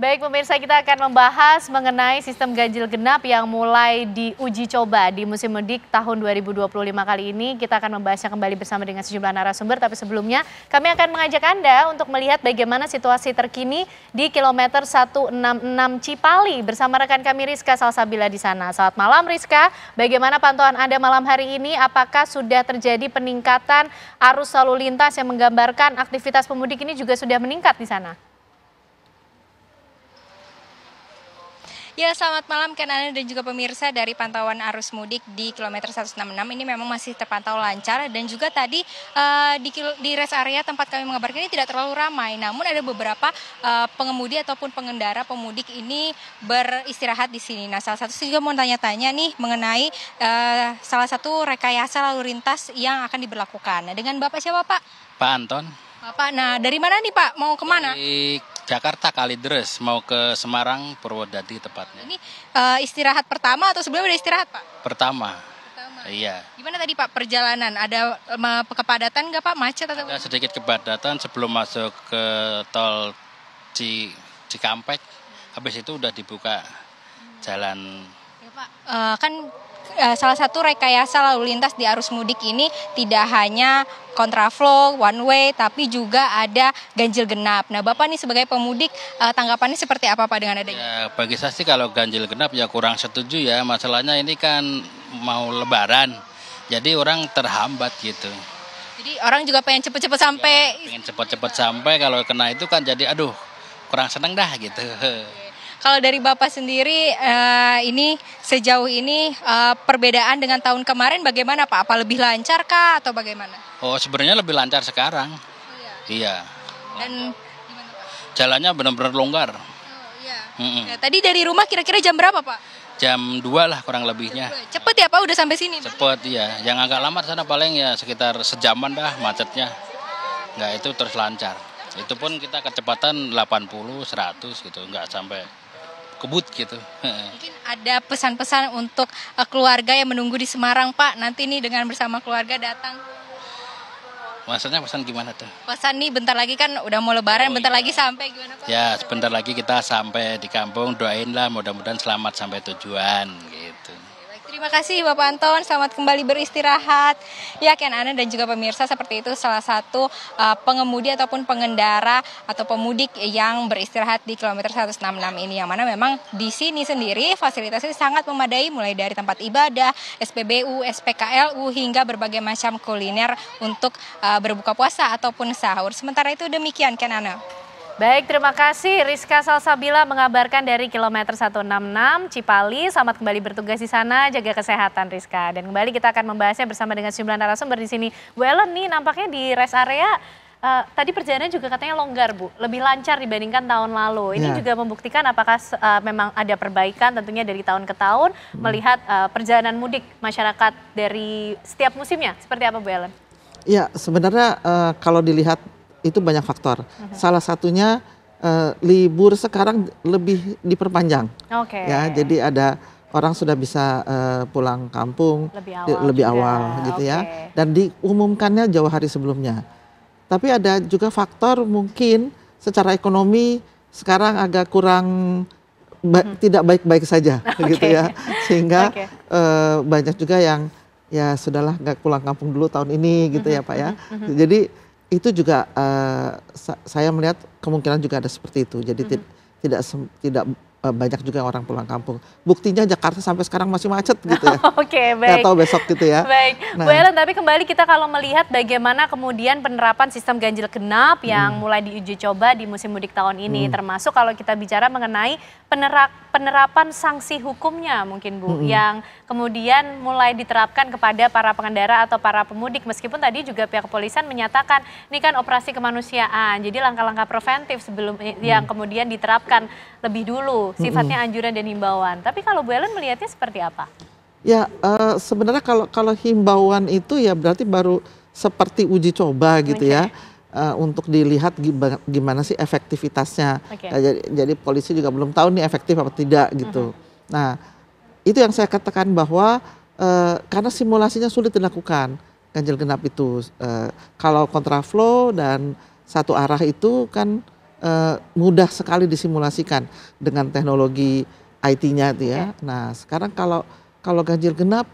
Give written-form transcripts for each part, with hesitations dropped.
Baik pemirsa, kita akan membahas mengenai sistem ganjil genap yang mulai diuji coba di musim mudik tahun 2025 kali ini. Kita akan membahasnya kembali bersama dengan sejumlah narasumber, tapi sebelumnya kami akan mengajak Anda untuk melihat bagaimana situasi terkini di kilometer 166 Cipali bersama rekan kami Rizka Salsabila di sana. Selamat malam Rizka, bagaimana pantauan Anda malam hari ini? Apakah sudah terjadi peningkatan arus lalu lintas yang menggambarkan aktivitas pemudik ini juga sudah meningkat di sana? Ya, selamat malam Kenana dan juga pemirsa. Dari pantauan arus mudik di kilometer 166 ini memang masih terpantau lancar, dan juga tadi di rest area tempat kami mengabarkan ini tidak terlalu ramai. Namun ada beberapa pengemudi ataupun pengendara pemudik ini beristirahat di sini. Nah, salah satu juga mau tanya-tanya nih mengenai salah satu rekayasa lalu lintas yang akan diberlakukan. Nah, dengan Bapak siapa Pak? Pak Anton. Bapak, nah dari mana nih Pak? Mau kemana? Dari Jakarta Kalideres, mau ke Semarang Purwodadi tepatnya. Ini istirahat pertama atau sebelumnya udah istirahat Pak? Pertama. Iya. Gimana tadi Pak perjalanan? Ada kepadatan nggak Pak? Macet atau? Ada sedikit kepadatan sebelum masuk ke tol Cikampek. Habis itu udah dibuka jalan. Ya Pak, kan salah satu rekayasa lalu lintas di arus mudik ini tidak hanya kontraflow, one way, tapi juga ada ganjil genap. Nah, Bapak nih sebagai pemudik, tanggapannya seperti apa Pak dengan adanya? Ya, bagi saya sih kalau ganjil genap ya kurang setuju ya. Masalahnya ini kan mau lebaran, jadi orang terhambat gitu. Jadi orang juga pengen cepet-cepet sampai. Ya, pengen cepet-cepet sampai, kalau kena itu kan jadi aduh kurang seneng dah gitu. Kalau dari Bapak sendiri, ini sejauh ini perbedaan dengan tahun kemarin bagaimana Pak? Apa lebih lancar kah atau bagaimana? Oh, sebenarnya lebih lancar sekarang. Oh, iya. Dan gimana Pak? Jalannya benar-benar longgar. Oh iya. Ya, tadi dari rumah kira-kira jam berapa Pak? Jam 2 lah kurang lebihnya. Cepet ya Pak, udah sampai sini? Cepet ya. Yang agak lama sana paling ya sekitar sejaman dah macetnya. Nggak, itu terus lancar. Itu pun kita kecepatan 80, 100 gitu. Nggak sampai kebut gitu. Mungkin ada pesan-pesan untuk keluarga yang menunggu di Semarang Pak, nanti nih dengan bersama keluarga datang. Maksudnya pesan gimana tuh? Pesan nih bentar lagi kan udah mau lebaran, bentar lagi sampai gimana Pak? Ya sebentar lagi kita sampai di kampung, doain lah mudah-mudahan selamat sampai tujuan gitu. Terima kasih Bapak Anton, selamat kembali beristirahat. Ya Kenana dan juga pemirsa, seperti itu salah satu pengemudi ataupun pengendara atau pemudik yang beristirahat di kilometer 166 ini. Yang mana memang di sini sendiri fasilitasnya sangat memadai, mulai dari tempat ibadah, SPBU, SPKLU, hingga berbagai macam kuliner untuk berbuka puasa ataupun sahur. Sementara itu demikian Kenana. Baik, terima kasih Rizka Salsabila mengabarkan dari kilometer 166 Cipali. Selamat kembali bertugas di sana, jaga kesehatan Rizka. Dan kembali kita akan membahasnya bersama dengan sejumlah narasumber di sini. Bu Ellen nih nampaknya di rest area tadi perjalanan juga katanya longgar Bu, lebih lancar dibandingkan tahun lalu. Ini juga membuktikan apakah memang ada perbaikan tentunya dari tahun ke tahun melihat perjalanan mudik masyarakat dari setiap musimnya. Seperti apa Bu Ellen? Ya, sebenarnya kalau dilihat itu banyak faktor. Salah satunya libur sekarang lebih diperpanjang. Ya, jadi ada orang sudah bisa pulang kampung lebih awal gitu ya. Dan diumumkannya jauh hari sebelumnya. Tapi ada juga faktor mungkin secara ekonomi sekarang agak kurang tidak baik-baik saja gitu ya. Sehingga banyak juga yang ya sudahlah nggak pulang kampung dulu tahun ini gitu ya Pak ya. Jadi itu juga saya melihat kemungkinan juga ada seperti itu. Jadi tidak banyak juga orang pulang kampung. Buktinya Jakarta sampai sekarang masih macet gitu ya. Oke, baik. Nggak tahu besok gitu ya. Baik, Bu Ellen, tapi kembali kita kalau melihat bagaimana kemudian penerapan sistem ganjil genap yang mulai diuji coba di musim mudik tahun ini, termasuk kalau kita bicara mengenai penerapan sanksi hukumnya mungkin Bu, yang kemudian mulai diterapkan kepada para pengendara atau para pemudik, meskipun tadi juga pihak kepolisian menyatakan ini kan operasi kemanusiaan, jadi langkah-langkah preventif sebelum yang kemudian diterapkan lebih dulu, sifatnya anjuran dan himbauan. Tapi kalau Bu Ellen melihatnya seperti apa? Ya sebenarnya kalau himbauan itu ya berarti baru seperti uji coba gitu ya. Untuk dilihat gimana sih efektivitasnya. Jadi polisi juga belum tahu nih efektif apa tidak gitu. Nah itu yang saya katakan bahwa karena simulasinya sulit dilakukan ganjil genap itu. Kalau kontraflow dan satu arah itu kan mudah sekali disimulasikan dengan teknologi IT-nya itu ya. Nah sekarang kalau ganjil genap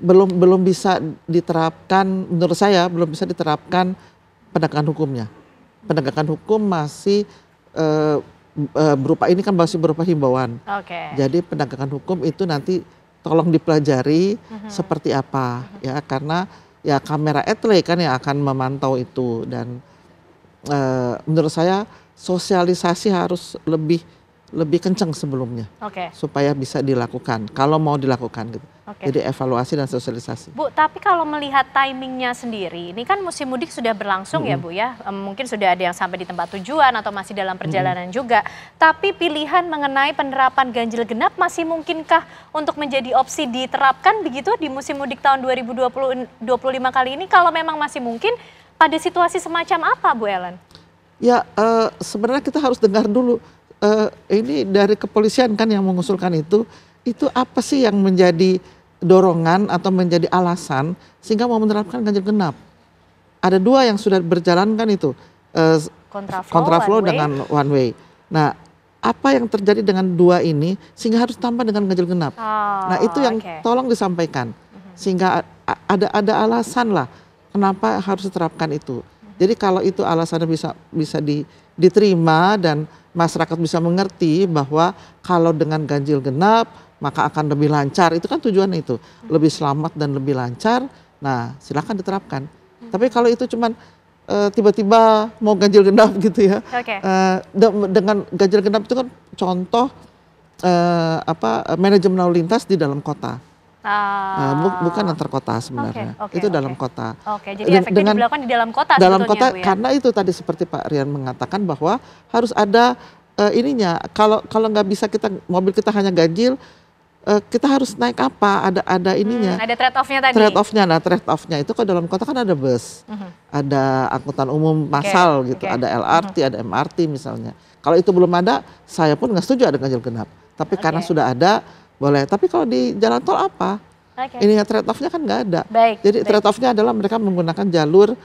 belum bisa diterapkan, menurut saya belum bisa diterapkan penegakan hukumnya. Penegakan hukum masih berupa ini kan masih berupa himbauan. Jadi penegakan hukum itu nanti tolong dipelajari seperti apa ya, karena ya kamera etle kan yang akan memantau itu, dan menurut saya sosialisasi harus lebih kencang sebelumnya supaya bisa dilakukan kalau mau dilakukan gitu. Jadi evaluasi dan sosialisasi. Bu, tapi kalau melihat timingnya sendiri, ini kan musim mudik sudah berlangsung ya Bu ya, mungkin sudah ada yang sampai di tempat tujuan atau masih dalam perjalanan juga. Tapi pilihan mengenai penerapan ganjil genap masih mungkinkah untuk menjadi opsi diterapkan begitu di musim mudik tahun 2025 kali ini? Kalau memang masih mungkin, pada situasi semacam apa Bu Ellen? Ya sebenarnya kita harus dengar dulu. Ini dari kepolisian kan yang mengusulkan itu apa sih yang menjadi dorongan atau menjadi alasan sehingga mau menerapkan ganjil genap? Ada dua yang sudah berjalan kan itu, kontraflow dengan one way. Nah apa yang terjadi dengan dua ini sehingga harus tambah dengan ganjil genap? Nah itu yang tolong disampaikan sehingga ada alasan lah kenapa harus diterapkan itu. Jadi kalau itu alasannya bisa diterima dan masyarakat bisa mengerti bahwa kalau dengan ganjil genap maka akan lebih lancar, itu kan tujuannya itu, lebih selamat dan lebih lancar. Nah silakan diterapkan. Tapi kalau itu cuman tiba-tiba mau ganjil genap gitu ya, dengan ganjil genap itu kan contoh manajemen lalu lintas di dalam kota. Bukan antar kota sebenarnya, itu dalam kota. Jadi efeknya dilakukan di dalam kota. Dalam kota ya? Karena itu tadi seperti Pak Rian mengatakan bahwa harus ada ininya. Kalau nggak bisa mobil kita hanya ganjil, kita harus naik apa? Ada ininya. Ada trade off-nya tadi. Trade off-nya itu kalau dalam kota kan ada bus, ada angkutan umum massal gitu, ada LRT, ada MRT misalnya. Kalau itu belum ada, saya pun nggak setuju ada ganjil genap. Tapi karena sudah ada, boleh. Tapi kalau di jalan tol apa? Ininya trade off-nya kan nggak ada. Jadi trade off-nya adalah mereka menggunakan jalur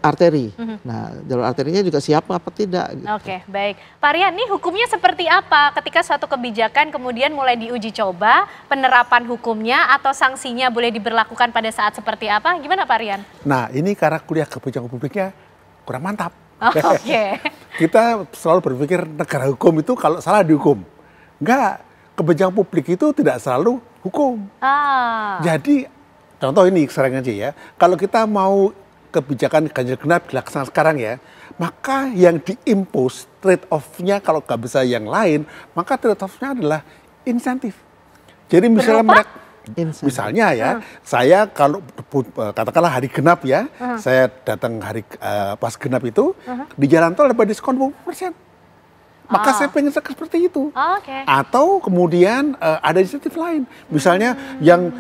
arteri. Nah, jalur arterinya juga siap apa tidak. Gitu. Baik. Pak Rian, nih hukumnya seperti apa ketika suatu kebijakan kemudian mulai diuji coba, penerapan hukumnya atau sanksinya boleh diberlakukan pada saat seperti apa? Gimana Pak Rian? Nah, ini karena kuliah kebijakan publiknya kurang mantap. Kita selalu berpikir negara hukum itu kalau salah dihukum. Enggak, kebijakan publik itu tidak selalu hukum. Jadi, contoh ini sering aja ya, kalau kita mau kebijakan ganjil genap dilaksanakan sekarang ya, maka yang diimpose trade off-nya kalau nggak bisa yang lain, maka trade off-nya adalah insentif. Jadi misalnya ya, saya kalau katakanlah hari genap ya, saya datang hari pas genap itu, di jalan tol dapat diskon 20%. Maka saya pengen seperti itu. Atau kemudian ada insentif lain. Misalnya yang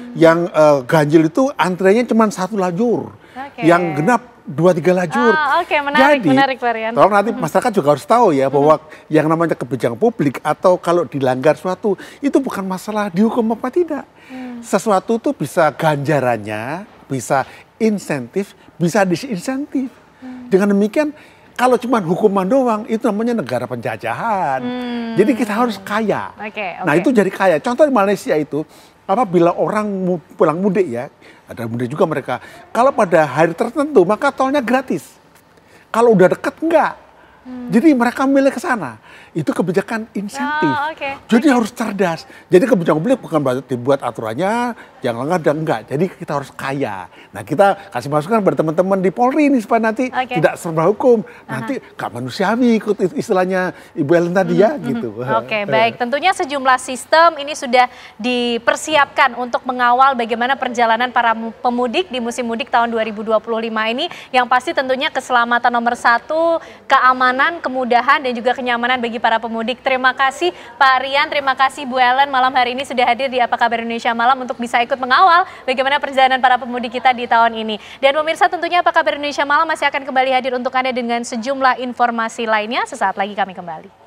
ganjil itu antriannya cuma 1 lajur. Yang genap 2-3 lajur. Menarik Pak Rian. Tolong nanti masyarakat juga harus tahu ya bahwa yang namanya kebijakan publik atau kalau dilanggar suatu itu bukan masalah dihukum apa tidak. Sesuatu itu bisa ganjarannya, bisa insentif, bisa disinsentif. Dengan demikian kalau cuma hukuman doang, itu namanya negara penjajahan. Jadi kita harus kaya. Nah itu jadi kaya. Contoh di Malaysia itu, apabila orang pulang mudik ya, ada mudik juga mereka. Kalau pada hari tertentu, maka tolnya gratis. Kalau udah dekat, enggak. Jadi mereka milih ke sana. Itu kebijakan insentif. Jadi harus cerdas. Jadi kebijakan publik bukan berarti dibuat aturannya, jangan langgar dan enggak. Jadi kita harus kaya. Nah kita kasih masukan pada teman-teman di Polri ini supaya nanti tidak serba hukum. Nanti gak manusiawi ikut istilahnya Ibu Ellen tadi ya gitu. Baik. Tentunya sejumlah sistem ini sudah dipersiapkan untuk mengawal bagaimana perjalanan para pemudik di musim mudik tahun 2025 ini. Yang pasti tentunya keselamatan nomor 1, keamanan, kemudahan dan juga kenyamanan bagi para pemudik. Terima kasih Pak Rian, terima kasih Bu Ellen malam hari ini sudah hadir di Apa Kabar Indonesia Malam untuk bisa ikut mengawal bagaimana perjalanan para pemudik kita di tahun ini. Dan pemirsa tentunya Apa Kabar Indonesia Malam masih akan kembali hadir untuk Anda dengan sejumlah informasi lainnya. Sesaat lagi kami kembali.